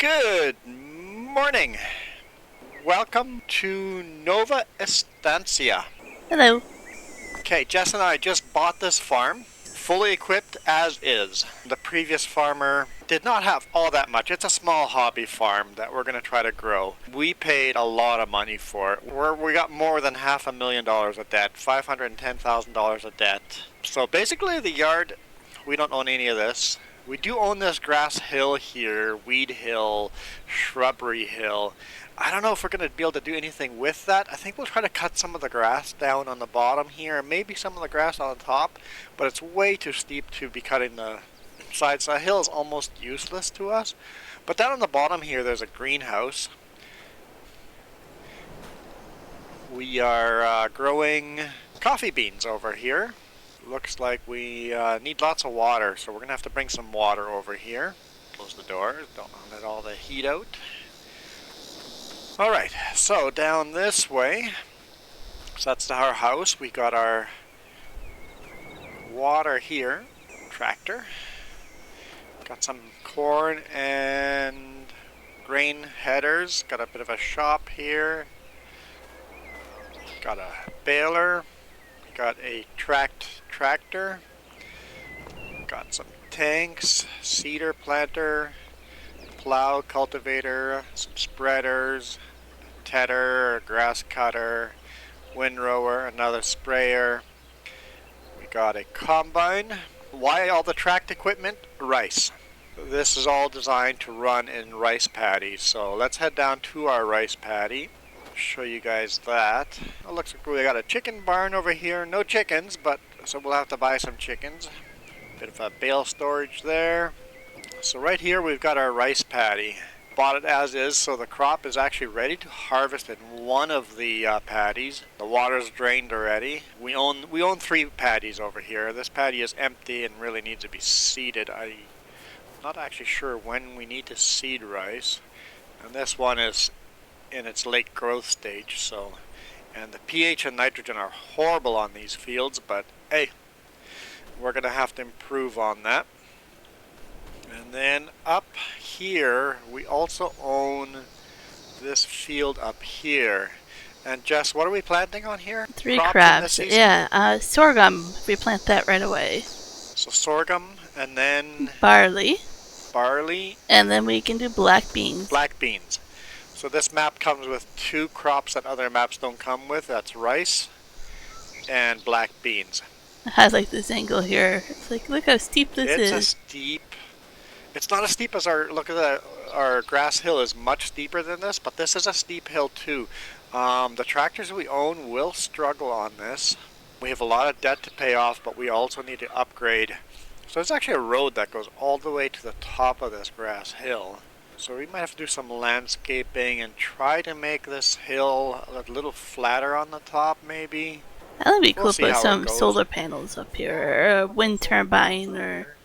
Good morning. Welcome to Nova Estancia. Hello. Okay, Jess and I just bought this farm, fully equipped as is. The previous farmer did not have all that much. It's a small hobby farm that we're going to try to grow. We paid a lot of money for it. We got more than $500,000 of debt, $510,000 of debt. So basically the yard, we don't own any of this. We do own this grass hill here, weed hill, shrubbery hill. I don't know if we're going to be able to do anything with that. I think we'll try to cut some of the grass down on the bottom here, and maybe some of the grass on the top, but it's way too steep to be cutting the sides. So the hill is almost useless to us. But down on the bottom here, there's a greenhouse. We are growing coffee beans over here. Looks like we need lots of water, so we're going to have to bring some water over here. Close the doors, don't let all the heat out. Alright, so down this way, so that's our house. We got our water here, tractor. Got some corn and grain headers. Got a bit of a shop here. Got a baler. Got a tractor. Got some tanks, seeder planter, plow, cultivator, some spreaders, tedder, grass cutter, windrower, another sprayer. We got a combine. Why all the tracked equipment? Rice. This is all designed to run in rice paddies. So let's head down to our rice paddy. Show you guys that. It looks like we got a chicken barn over here. No chickens, but so we'll have to buy some chickens. Bit of a bale storage there. So right here we've got our rice paddy. Bought it as is, so the crop is actually ready to harvest in one of the paddies. The water's drained already. We own 3 paddies over here. This paddy is empty and really needs to be seeded. I'm not actually sure when we need to seed rice. And this one is in its late growth stage, so, and the pH and nitrogen are horrible on these fields, but hey, we're gonna have to improve on that. And then up here we also own this field up here. And Jess, what are we planting on here? 3 crops. Yeah, sorghum. We plant that right away. So sorghum, and then barley, and then we can do black beans. So this map comes with 2 crops that other maps don't come with. That's rice and black beans. I like this angle here. It's like, look how steep this is. It's steep. It's not as steep as our grass hill is much steeper than this, but this is a steep hill too. The tractors we own will struggle on this. We have a lot of debt to pay off, but we also need to upgrade. So there's actually a road that goes all the way to the top of this grass hill. So we might have to do some landscaping and try to make this hill a little flatter on the top, maybe. That would be cool to put some solar panels up here, or a wind turbine, or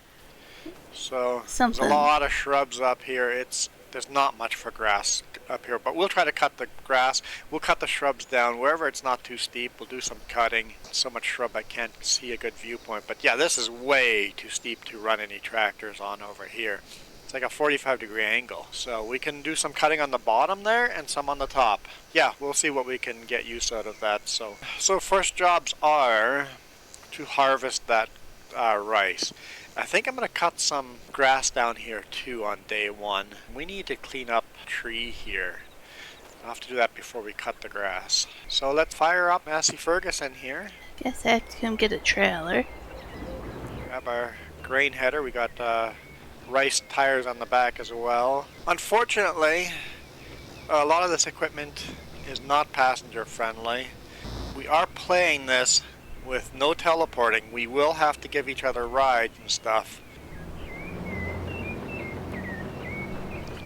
so something. There's a lot of shrubs up here. There's not much for grass up here, but we'll try to cut the grass. We'll cut the shrubs down wherever it's not too steep. We'll do some cutting. So much shrub I can't see a good viewpoint. But yeah, this is way too steep to run any tractors on over here. It's like a 45-degree angle. So we can do some cutting on the bottom there and some on the top. Yeah, we'll see what we can get use out of that. So first jobs are to harvest that rice. I think I'm going to cut some grass down here too on day 1. We need to clean up a tree here. I'll have to do that before we cut the grass. So let's fire up Massey Ferguson here. Guess I have to come get a trailer. Grab our grain header. We got rice tires on the back as well. Unfortunately, a lot of this equipment is not passenger friendly. We are playing this with no teleporting. We will have to give each other rides and stuff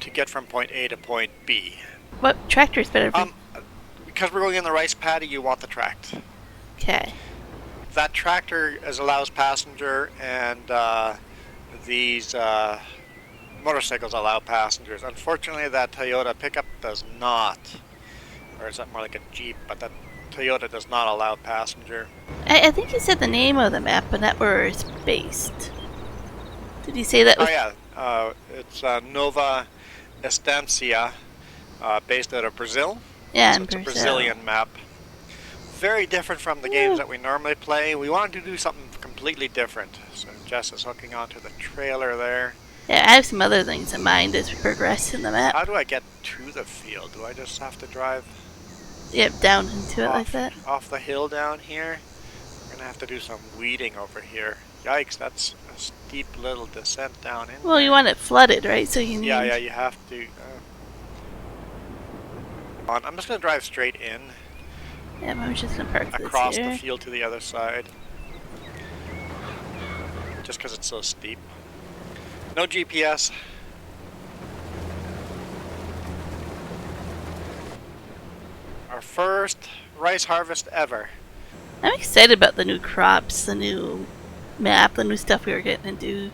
to get from point A to point B. What tractor's better for because we're going in the rice paddy, you want the tract. Okay. That tractor allows passenger, and these motorcycles allow passengers. Unfortunately, that Toyota pickup does not. Or is that more like a Jeep? But that Toyota does not allow passenger. I think you said the name of the map, but not where it's based. Did you say that? Oh yeah, it's Nova Estancia, based out of Brazil. Yeah, So in it's a Brazil. Brazilian map. Very different from the games that we normally play. We wanted to do something completely different. So Jess is hooking onto the trailer there. Yeah, I have some other things in mind as we progress in the map. How do I get to the field? Do I just have to drive? Yep, down into it like that. Off the hill down here. We're gonna have to do some weeding over here. Yikes, that's a steep little descent down in Well, there. you want it flooded, right? So you need... Yeah, you have to. I'm just gonna drive straight in. Yeah, I'm just gonna park this across here. the field to the other side. Just because it's so steep. No GPS. Our first rice harvest ever. I'm excited about the new crops, the new map, the new stuff we were getting to do.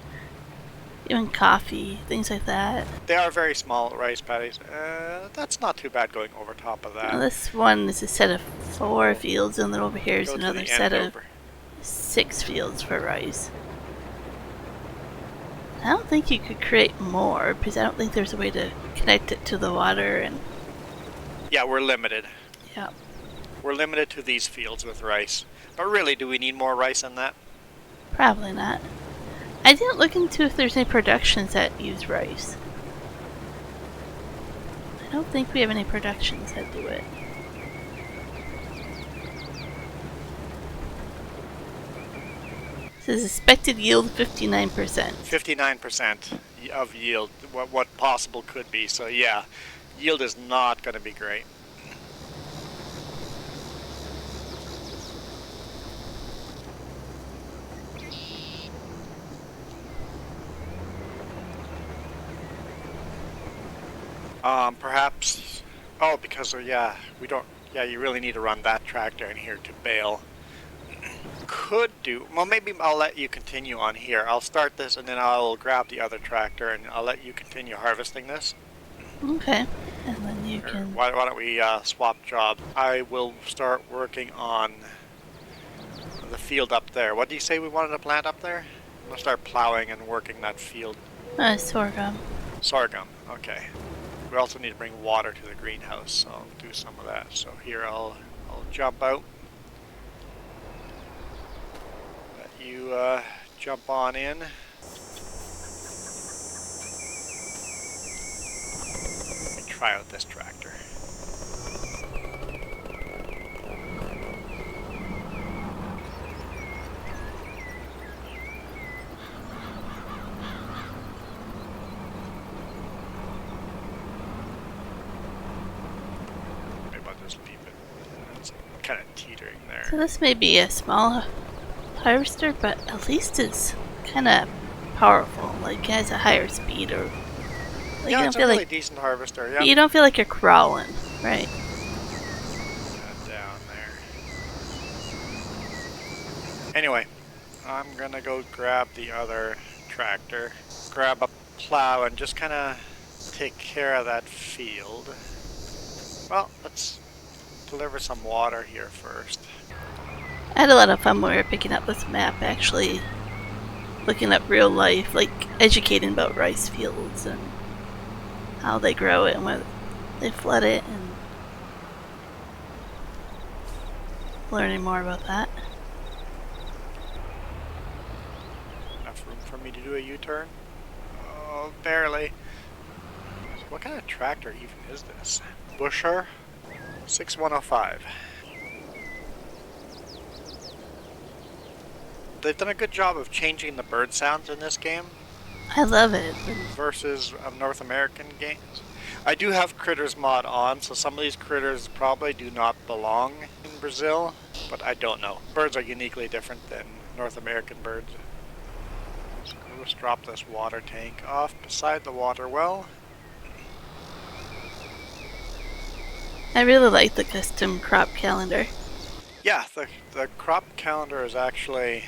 Even coffee, things like that. They are very small rice paddies. That's not too bad going over top of that. Well, this one is a set of 4 fields, and then over here is another set of 6 fields for rice. I don't think you could create more, because I don't think there's a way to connect it to the water. And yeah, we're limited. Yeah. We're limited to these fields with rice. But really, do we need more rice than that? Probably not. I didn't look into if there's any productions that use rice. I don't think we have any productions that do it. It says expected yield 59%. 59% of yield, what possible could be. So yeah, yield is not going to be great. Perhaps, because yeah, you really need to run that tractor in here to bale. Could do, well, maybe I'll let you continue on here. I'll start this and then I'll grab the other tractor and I'll let you continue harvesting this. Okay, and then you can... Why don't we swap jobs? I will start working on the field up there. What do you say we wanted to plant up there? I'm gonna start plowing and working that field. Sorghum. Sorghum, okay. We also need to bring water to the greenhouse, so I'll do some of that. So here I'll jump out. Let you jump on in. Let me try out this tractor. Kind of teetering there. So this may be a small harvester, but at least it's kind of powerful. Like it has a higher speed, or like yeah, you it's don't a feel really decent harvester. Yeah. You don't feel like you're crawling, right? Down there. Anyway, I'm gonna go grab the other tractor, grab a plow, and just kind of take care of that field. Well, let's deliver some water here first. I had a lot of fun when we were picking up this map, actually looking up real life, like educating about rice fields and how they grow it and when they flood it, and learning more about that. Enough room for me to do a U-turn? Oh, barely. What kind of tractor even is this? Busher 6105. They've done a good job of changing the bird sounds in this game. I love it. Versus North American games. I do have Critters mod on, so some of these critters probably do not belong in Brazil, but I don't know. Birds are uniquely different than North American birds. So let's drop this water tank off beside the water well. I really like the custom crop calendar. Yeah, the crop calendar is actually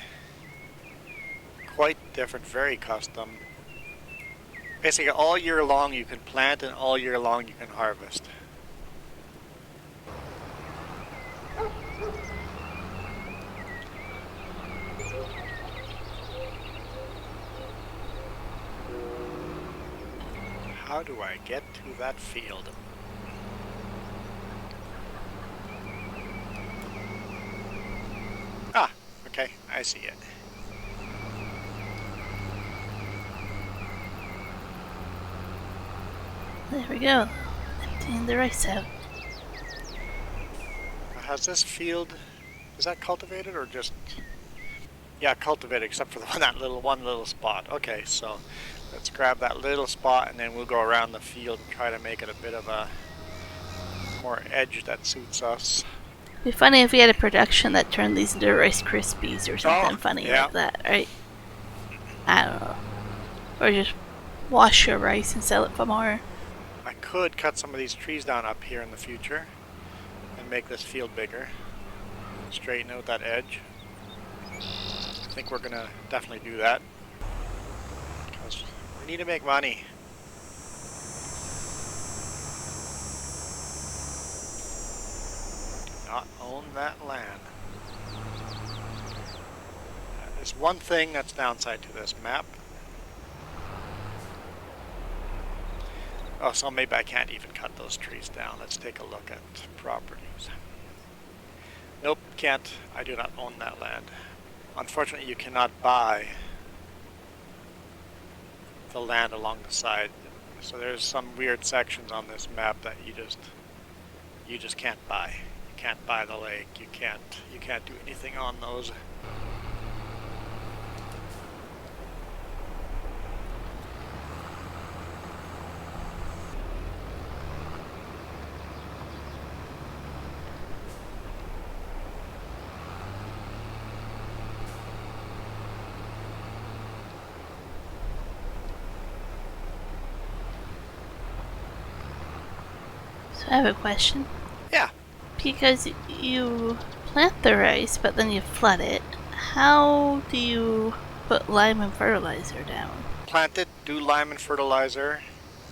quite different, very custom. Basically all year long you can plant and all year long you can harvest. how do I get to that field? Ah, okay, I see it. There we go. Emptying the rice out. Has this field, is that cultivated or just... Yeah, cultivated, except for the one little spot. Okay, so let's grab that little spot and then we'll go around the field and try to make it a bit of a more edge that suits us. It'd be funny if we had a production that turned these into Rice Krispies or something funny yeah. like that, right? I don't know. Or just wash your rice and sell it for more. I could cut some of these trees down up here in the future and make this field bigger. Straighten out that edge. I think we're gonna definitely do that because we need to make money. Not own that land. There's one thing that's downside to this map. Oh, so maybe I can't even cut those trees down. Let's take a look at properties. Nope, can't. I do not own that land. Unfortunately, you cannot buy the land along the side. So there's some weird sections on this map that you just can't buy. You can't buy the lake. You can't do anything on those. So I have a question. Yeah. Because you plant the rice, but then you flood it, how do you put lime and fertilizer down? Plant it, do lime and fertilizer,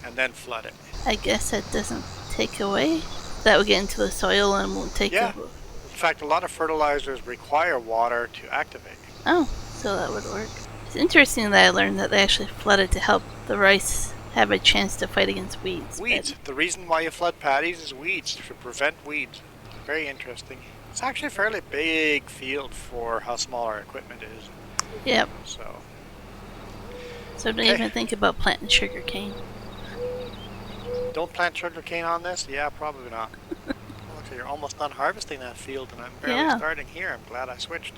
and then flood it. I guess that doesn't take away? That will get into the soil and won't take Yeah. away. In fact, a lot of fertilizers require water to activate. Oh, so that would work. It's interesting that I learned that they actually flood it to help the rice have a chance to fight against weeds. Weeds. The reason why you flood paddies is weeds, to prevent weeds. Very interesting. It's actually a fairly big field for how small our equipment is. Yep. So don't even think about planting sugar cane. Don't plant sugar cane on this? Yeah, probably not. Looks like you're almost done harvesting that field, and I'm barely starting here. I'm glad I switched.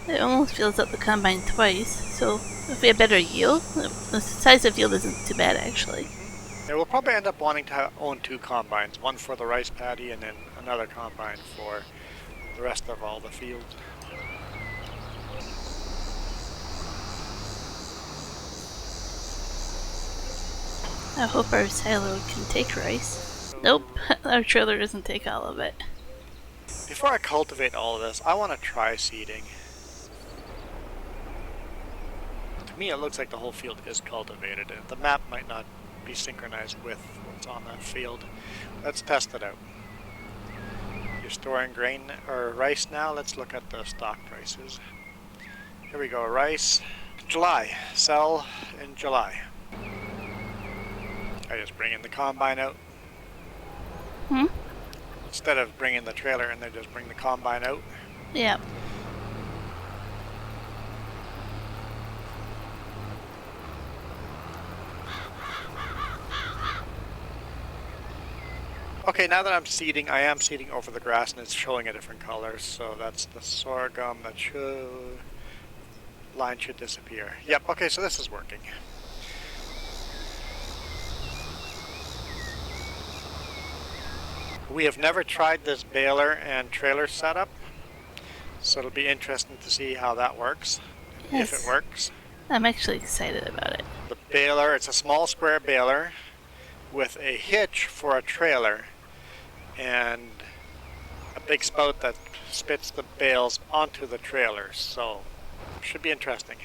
It almost fills up the combine twice, so if we have better yield, the size of field isn't too bad actually. Yeah, we'll probably end up wanting to own two combines, one for the rice paddy and then another combine for the rest of all the fields. I hope our silo can take rice. Nope, our trailer doesn't take all of it. Before I cultivate all of this, I want to try seeding. To me, it looks like the whole field is cultivated, and the map might not be synchronized with what's on that field. Let's test it out. You're storing grain or rice now. Let's look at the stock prices. Here we go, rice. July. Sell in July. I just bring in the combine out. Instead of bringing the trailer in there, just bring the combine out. Yeah. Okay, now that I'm seeding, I am seeding over the grass and it's showing a different color. So that's the sorghum. That line should disappear. Yep, okay, so this is working. We have never tried this baler and trailer setup, so it'll be interesting to see how that works, if it works. I'm actually excited about it. The baler, it's a small square baler with a hitch for a trailer and a big spout that spits the bales onto the trailer, so it should be interesting.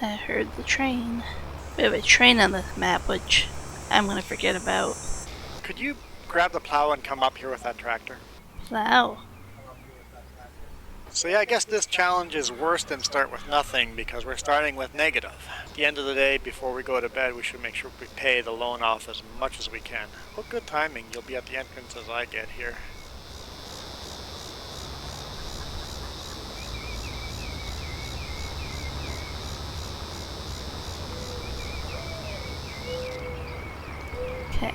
I heard the train. We have a train on this map, which I'm going to forget about. Could you grab the plow and come up here with that tractor? Wow. So yeah, I guess this challenge is worse than start with nothing because we're starting with negative. At the end of the day, before we go to bed, we should make sure we pay the loan off as much as we can. Well, good timing. You'll be at the entrance as I get here. Okay.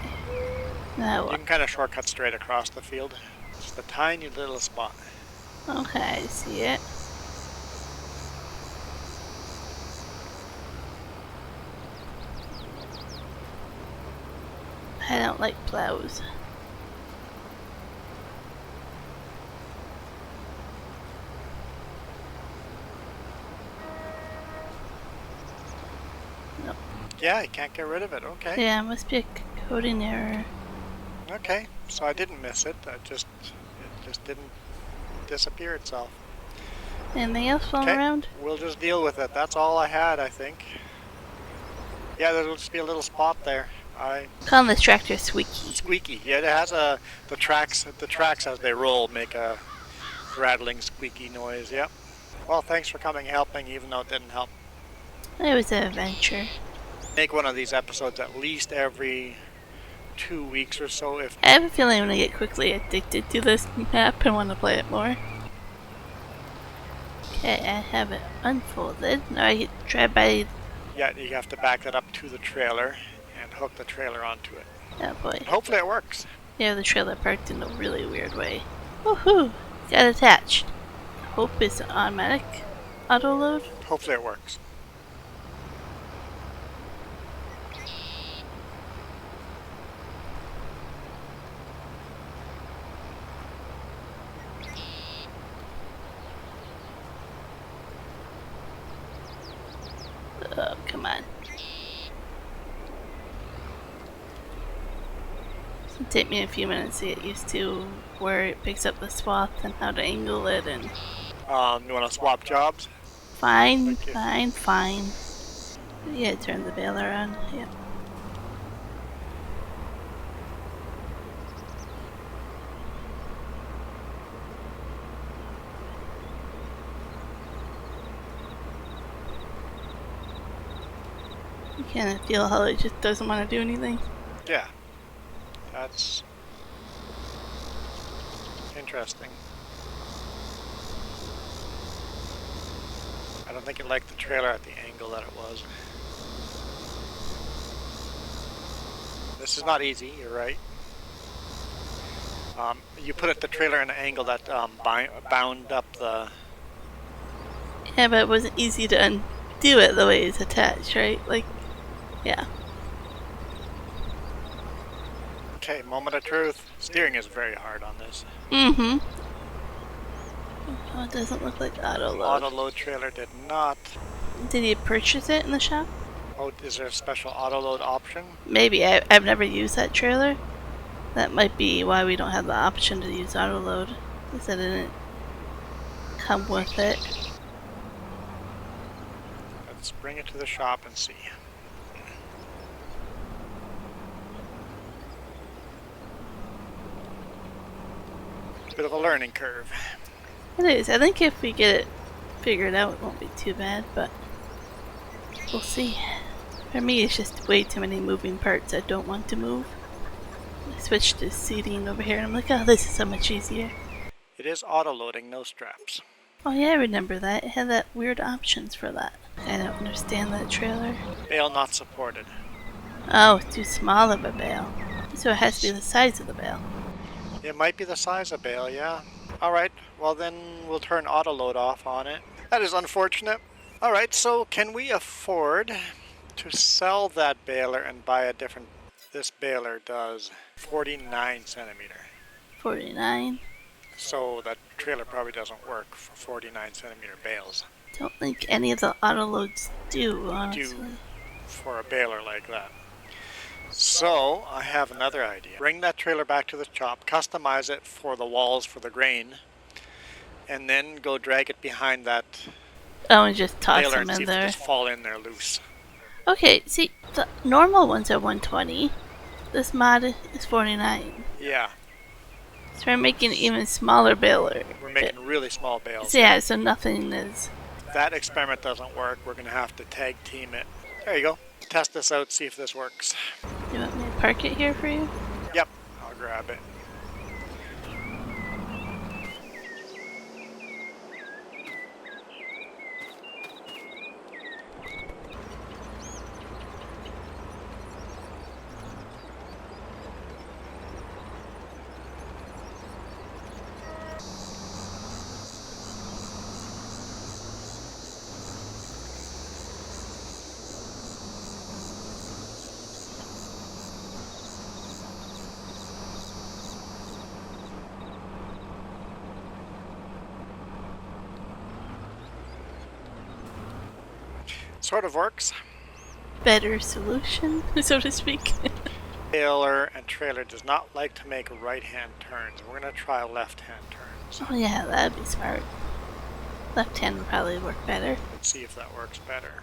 Now You what? can kind of shortcut straight across the field. Just a tiny little spot. Okay, I see it. I don't like plows. Nope. Yeah, you can't get rid of it. Okay. Yeah, must be a coding error. Okay. So I didn't miss it. It just didn't disappear itself. Anything else falling Okay. around? We'll just deal with it. That's all I had, I think. Yeah, there'll just be a little spot there. Calling this tractor squeaky. Squeaky. Yeah, it has the tracks as they roll make a rattling squeaky noise. Yep. Well, thanks for coming and helping, even though it didn't help. It was an adventure. Make one of these episodes at least every 2 weeks or so. If I have a feeling I'm gonna get quickly addicted to this map and want to play it more. Okay, I have it unfolded. Now I can drive by. yeah, you have to back it up to the trailer and hook the trailer onto it. Oh boy. Hopefully it works. Yeah, the trailer parked in a really weird way. Woohoo! Got attached. Hope it's automatic auto load. Hopefully it works. Oh, come on. It'll take me a few minutes to get used to where it picks up the swath and how to angle it and You want to swap jobs? fine, Thank you. fine. Yeah, turn the baler on. Yep. You kind of feel how it just doesn't want to do anything. Yeah. That's interesting. I don't think it liked the trailer at the angle that it was. This is not easy, you're right. You put the trailer in an angle that bound up the... Yeah, but it wasn't easy to undo it the way it's attached, right? Like, yeah. Okay, moment of truth. Steering is very hard on this. Mm-hmm. Oh, it doesn't look like auto load. Auto load trailer did not. Did you purchase it in the shop? Oh, is there a special auto load option? Maybe. I've never used that trailer. That might be why we don't have the option to use auto load. Because it didn't come with it. Let's bring it to the shop and see. Bit of a learning curve. It is. I think if we get it figured out, it won't be too bad, but we'll see. For me, it's just way too many moving parts I don't want to move. I switched to seating over here, and I'm like, oh, this is so much easier. It is auto loading, no straps. Oh yeah, I remember that. It had that weird options for that. I don't understand that trailer. Bale not supported. Oh, it's too small of a bale. So it has to be the size of the bale. It might be the size of bale, yeah. Alright, well then we'll turn auto load off on it. That is unfortunate. Alright, so can we afford to sell that baler and buy a different... This baler does 49 centimeter. 49. So that trailer probably doesn't work for 49 centimeter bales. Don't think any of the auto loads do, honestly. Do for a baler like that. So I have another idea. Bring that trailer back to the shop, customize it for the walls for the grain, and then go drag it behind that Oh, and just toss baler them and see in if they there. just fall in there loose. Okay, see, the normal ones are 120. This mod is 49. Yeah. So we're making an even smaller baler. We're making really small bales. So yeah, so nothing is... If that experiment doesn't work, we're going to have to tag team it. There you go. Test this out, see if this works. You want me to park it here for you? Yep, I'll grab it. Sort of works. Better solution, so to speak. Baler and trailer does not like to make right-hand turns. We're going to try left-hand turns. Oh yeah, that'd be smart. Left hand would probably work better. Let's see if that works better.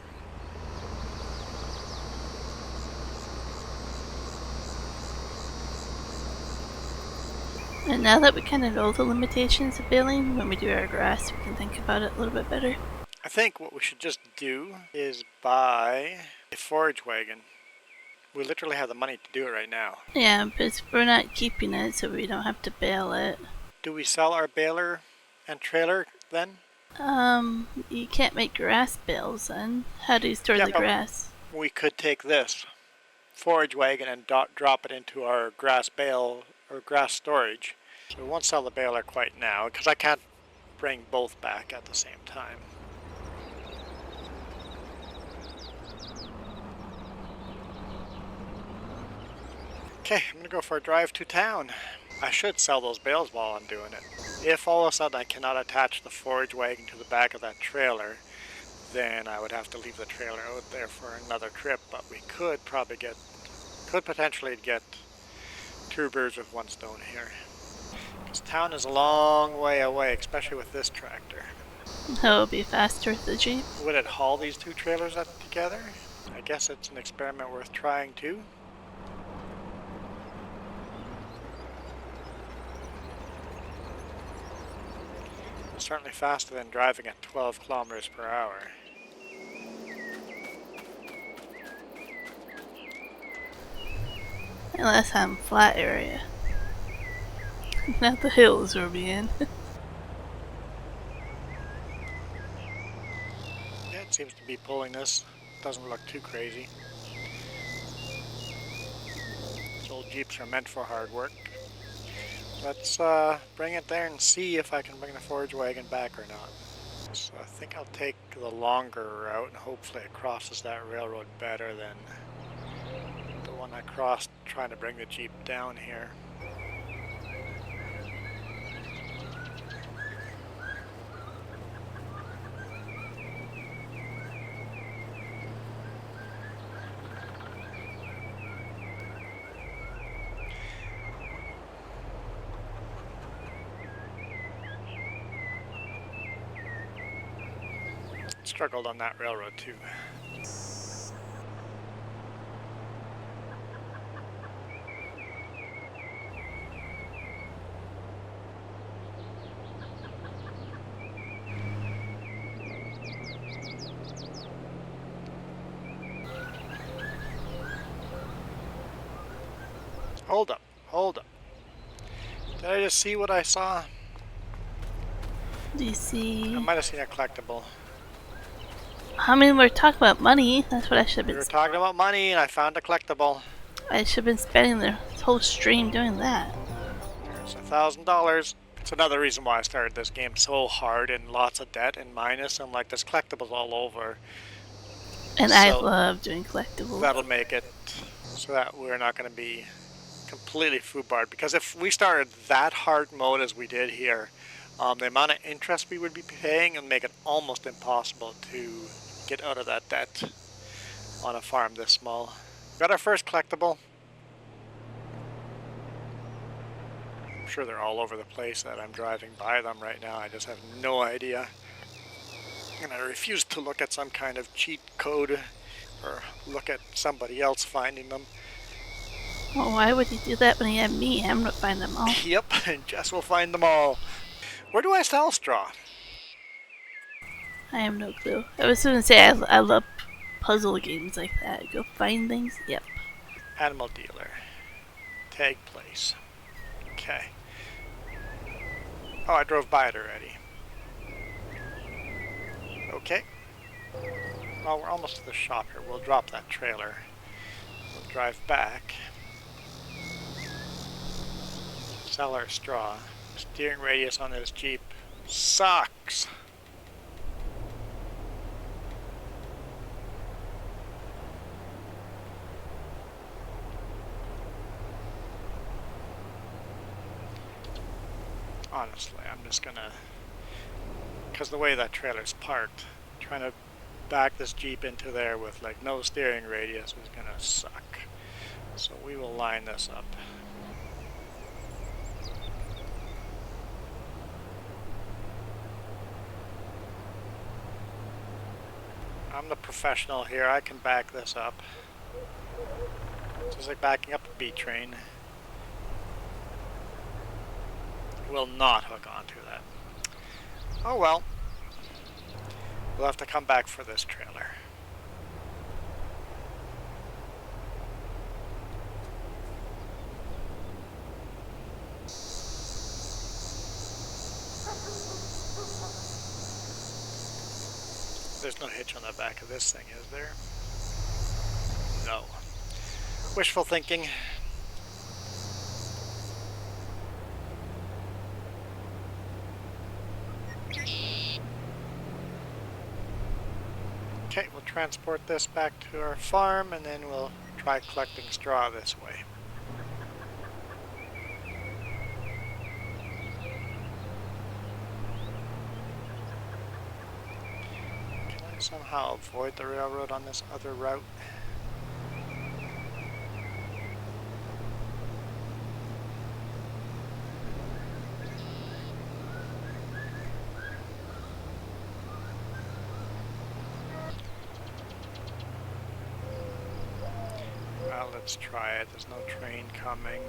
And now that we kind of know the limitations of baling, when we do our grass, we can think about it a little bit better. I think what we should just do is buy a forage wagon. We literally have the money to do it right now. Yeah, but we're not keeping it, so we don't have to bale it. Do we sell our baler and trailer then? You can't make grass bales then. How do you store the grass? We could take this forage wagon and drop it into our grass bale or grass storage. So we won't sell the baler quite now because I can't bring both back at the same time. Okay, I'm gonna go for a drive to town. I should sell those bales while I'm doing it. If all of a sudden I cannot attach the forage wagon to the back of that trailer, then I would have to leave the trailer out there for another trip, but we could probably potentially get two birds with one stone here. Because town is a long way away, especially with this tractor. Oh, it'll be faster with the Jeep. Would it haul these two trailers up together? I guess it's an experiment worth trying too. It's certainly faster than driving at 12 kilometers per hour. Unless I'm flat area. Not the hills we'll be in. Yeah, it seems to be pulling this. Doesn't look too crazy. These old Jeeps are meant for hard work. Let's bring it there and see if I can bring the forage wagon back or not. So I think I'll take the longer route and hopefully it crosses that railroad better than the one I crossed trying to bring the Jeep down here. Struggled on that railroad too. Hold up, hold up. Did I just see what I saw? Do you see? I might have seen a collectible. I mean, we're talking about money. That's what I should have We been. were talking about money and I found a collectible. I should have been spending the whole stream doing that. There's $1,000. It's another reason why I started this game so hard and lots of debt and minus and like there's collectibles all over. And I love doing collectibles. That'll make it so that we're not going to be completely foobarred. Because if we started that hard mode as we did here, the amount of interest we would be paying would make it almost impossible to get out of that debt on a farm this small. Got our first collectible. I'm sure they're all over the place that I'm driving by them right now. I just have no idea. And I refuse to look at some kind of cheat code or look at somebody else finding them. Well, why would he do that when he had me? I'm gonna find them all. Yep, and Jess will find them all. Where do I sell straw? I have no clue. I was gonna say I love puzzle games like that. Go find things. Yep. Animal dealer. Tag place. Okay. Oh, I drove by it already. Okay. Well, we're almost to the shop here. We'll drop that trailer. We'll drive back. Sell our straw. Steering radius on this Jeep sucks. Honestly, I'm just gonna, because the way that trailer's parked, trying to back this Jeep into there with like no steering radius is gonna suck. So we will line this up. I'm the professional here, I can back this up. It's just like backing up a B train. Will not hook onto that. Oh well. We'll have to come back for this trailer. There's no hitch on the back of this thing, is there? No. Wishful thinking. Okay, we'll transport this back to our farm and then we'll try collecting straw this way. Can I somehow avoid the railroad on this other route? Well, let's try it. There's no train coming.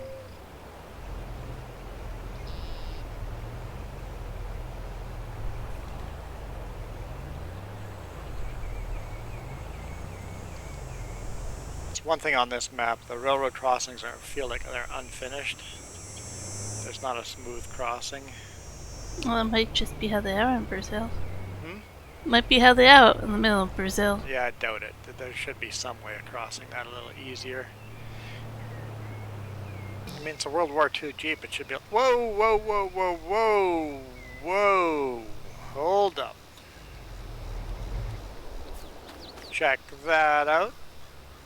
It's one thing on this map, the railroad crossings feel like they're unfinished. There's not a smooth crossing. Well, it might just be how they are in Brazil. Hmm? Might be how they are out in the middle of Brazil. Yeah, I doubt it. There should be some way of crossing that a little easier. I mean, it's a World War II Jeep. It should be... Whoa, whoa, whoa, whoa, whoa, whoa. Hold up. Check that out.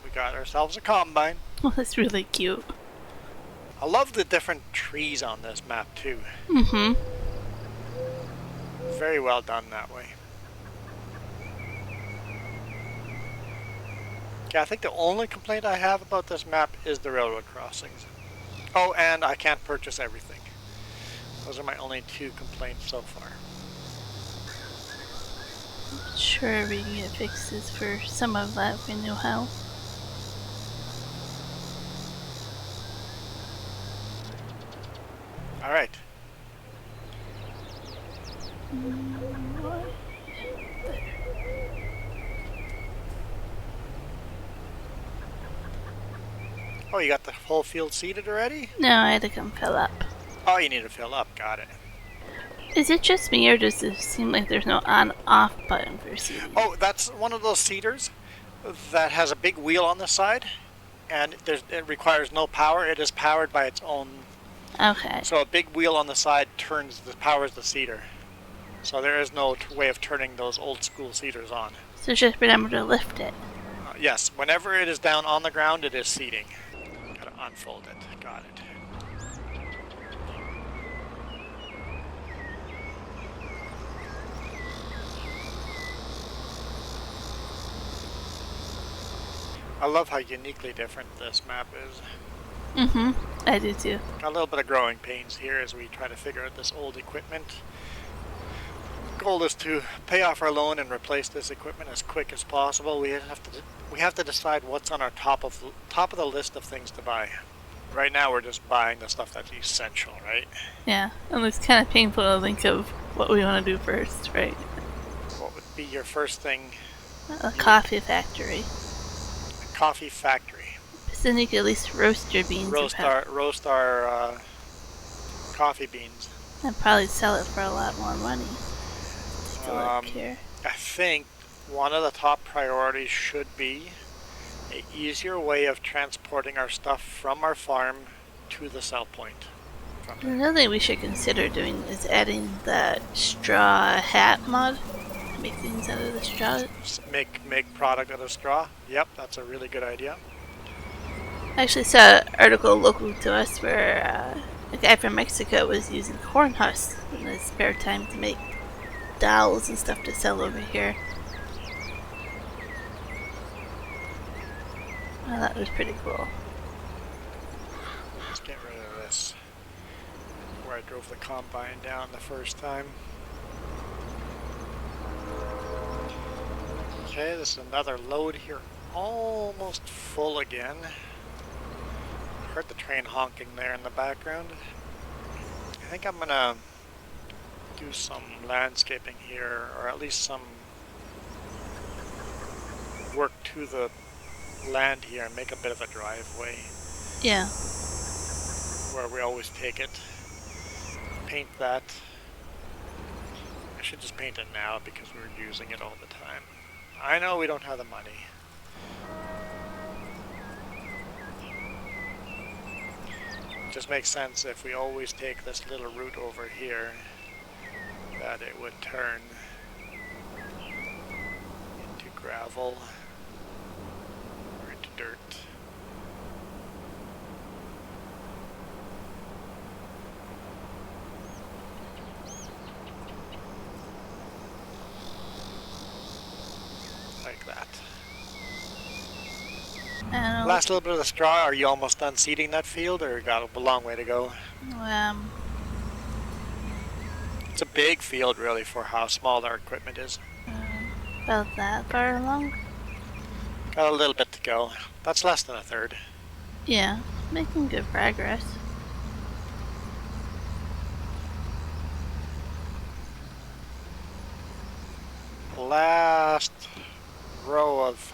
We got ourselves a combine. Oh, that's really cute. I love the different trees on this map, too. Mm-hmm. Very well done that way. Yeah, I think the only complaint I have about this map is the railroad crossings. Oh, and I can't purchase everything. Those are my only two complaints so far. Sure, we can get fixes for some of that if we knew how. Alright. Oh, you got the whole field seeded already? No, I had to come fill up. Oh, you need to fill up. Got it. Is it just me, or does it seem like there's no on-off button for seeding? Oh, that's one of those seeders that has a big wheel on the side, and it requires no power. It is powered by its own. Okay. So a big wheel on the side powers the seeder. So there is no way of turning those old school seeders on. So just remember to lift it. Yes, whenever it is down on the ground, it is seeding. Gotta unfold it. Got it. I love how uniquely different this map is. Mm-hmm. I do too. Got a little bit of growing pains here as we try to figure out this old equipment. Goal is to pay off our loan and replace this equipment as quick as possible. We have to decide what's on our top of the list of things to buy. Right now we're just buying the stuff that's essential, right? Yeah, and it's kind of painful to think of what we want to do first, right? What would be your first thing A you would... coffee factory. A coffee factory. Because then you could at least roast your beans Roast our coffee beans. and probably sell it for a lot more money. Take a look Um, here. I think one of the top priorities should be a easier way of transporting our stuff from our farm to the sell point. Another thing we should consider doing is adding that straw hat mod. Make things out of the straw. Make product out of straw. Yep, that's a really good idea. I actually saw an article local to us where a guy from Mexico was using corn husks in his spare time to make dolls and stuff to sell over here. Oh, that was pretty cool. Let's get rid of this. Where I drove the combine down the first time. Okay, this is another load here. Almost full again. Heard the train honking there in the background. I think I'm gonna do some landscaping here, or at least some work to the land here and make a bit of a driveway. Yeah. Where we always take it. Paint that. I should just paint it now because we're using it all the time. I know we don't have the money. It just makes sense if we always take this little route over here that it would turn into gravel or into dirt. Like that. Last little bit of the straw. Are you almost done seeding that field, or got a long way to go? It's a big field, really, for how small our equipment is. About that far along? Got a little bit to go. That's less than a third. Yeah, making good progress. Last row of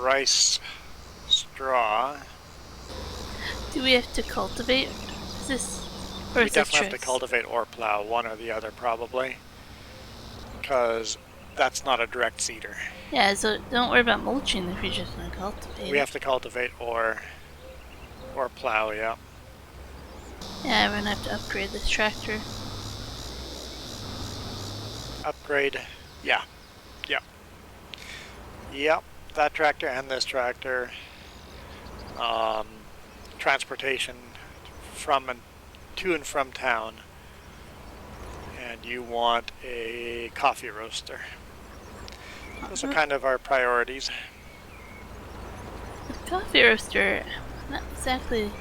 rice straw. Do we have to cultivate? Is this... Or We definitely have to cultivate or plow, one or the other probably. Because that's not a direct seeder. Yeah, so don't worry about mulching if you're just going to cultivate. We have to cultivate or plow, yeah. Yeah, we're going to have to upgrade this tractor. Upgrade, yeah. Yep. Yep, that tractor and this tractor. Transportation from and to and from town. And you want a coffee roaster. Those are kind of our priorities. The coffee roaster, not exactly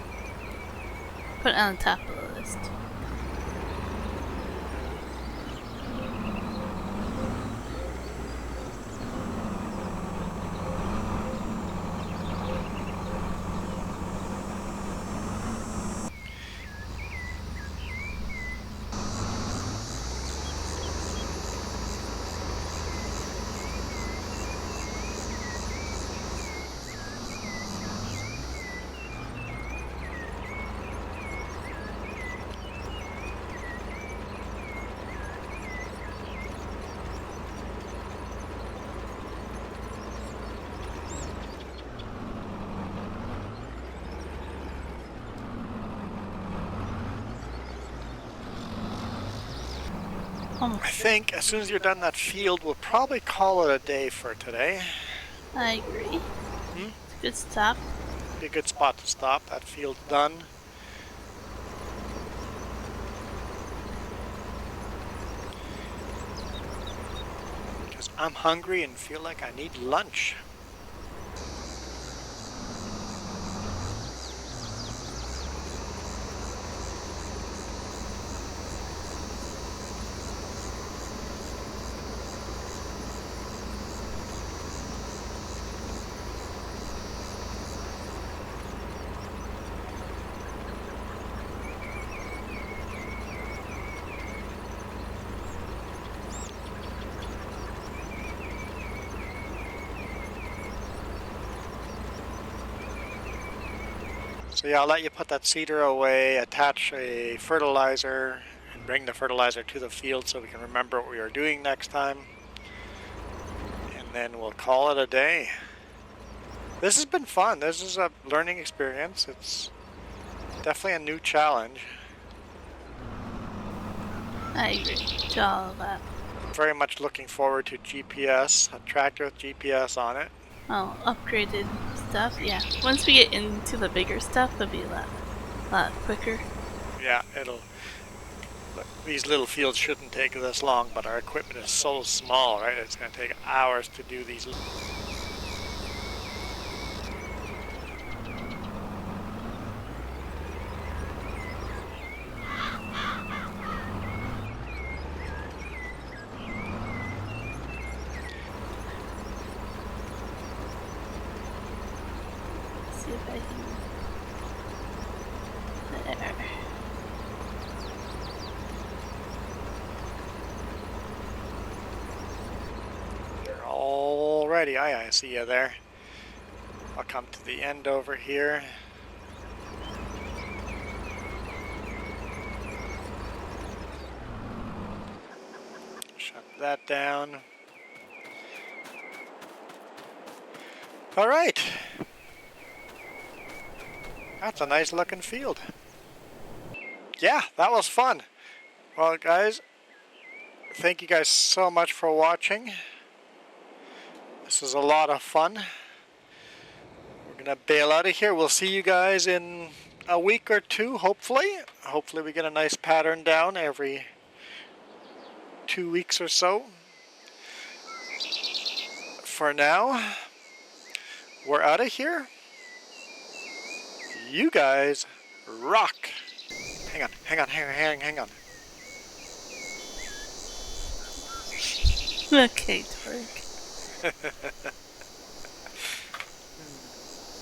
put it on the top of the list. I think as soon as you're done that field, we'll probably call it a day for today. I agree. It's a good stop. Be a good spot to stop. That field's done. Because I'm hungry and feel like I need lunch. So yeah, I'll let you put that seeder away, attach a fertilizer, and bring the fertilizer to the field so we can remember what we are doing next time. And then we'll call it a day. This has been fun. This is a learning experience. It's definitely a new challenge. I agree to all of that. Very much looking forward to GPS, a tractor with GPS on it. Oh, upgraded stuff, yeah. Once we get into the bigger stuff, it'll be a lot quicker. Yeah, these little fields shouldn't take this long, but our equipment is so small, right? It's going to take hours to do these. See if I can. There. Alrighty, I see you there. I'll come to the end over here. Shut that down. All right. That's a nice looking field. Yeah, that was fun. Well, guys, thank you guys so much for watching. This is a lot of fun. We're gonna bail out of here. We'll see you guys in a week or two, hopefully. Hopefully we get a nice pattern down every 2 weeks or so. For now, we're out of here. You guys rock. Hang on. Okay, Torque.